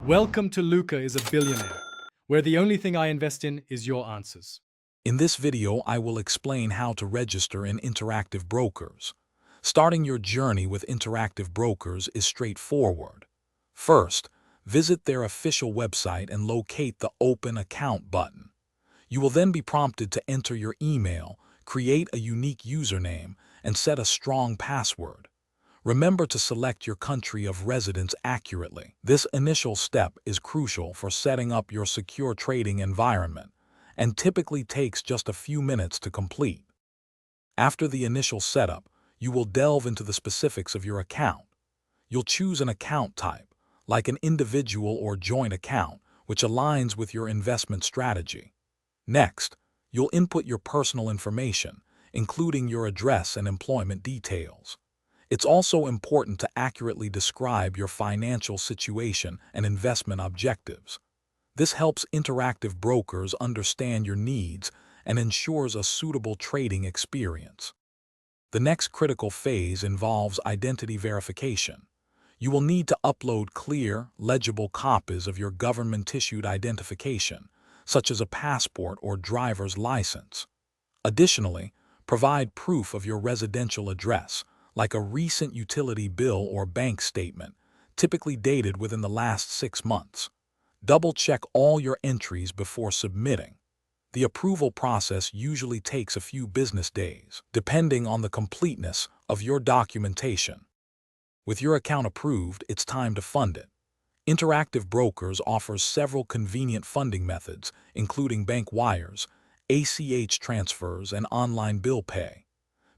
Welcome to Luca is a Billionaire, where the only thing I invest in is your answers. In this video, I will explain how to register in Interactive Brokers. Starting your journey with Interactive Brokers is straightforward. First, visit their official website and locate the Open Account button. You will then be prompted to enter your email, create a unique username, and set a strong password. Remember to select your country of residence accurately. This initial step is crucial for setting up your secure trading environment and typically takes just a few minutes to complete. After the initial setup, you will delve into the specifics of your account. You'll choose an account type, like an individual or joint account, which aligns with your investment strategy. Next, you'll input your personal information, including your address and employment details. It's also important to accurately describe your financial situation and investment objectives. This helps Interactive Brokers understand your needs and ensures a suitable trading experience. The next critical phase involves identity verification. You will need to upload clear, legible copies of your government-issued identification, such as a passport or driver's license. Additionally, provide proof of your residential address, like a recent utility bill or bank statement, typically dated within the last 6 months. Double-check all your entries before submitting. The approval process usually takes a few business days, depending on the completeness of your documentation. With your account approved, it's time to fund it. Interactive Brokers offers several convenient funding methods, including bank wires, ACH transfers, and online bill pay.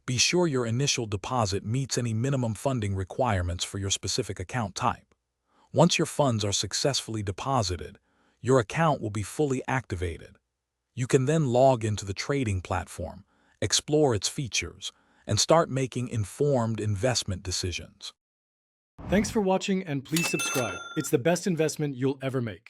Be sure your initial deposit meets any minimum funding requirements for your specific account type. Once your funds are successfully deposited, your account will be fully activated. You can then log into the trading platform, explore its features, and start making informed investment decisions. Thanks for watching and please subscribe. It's the best investment you'll ever make.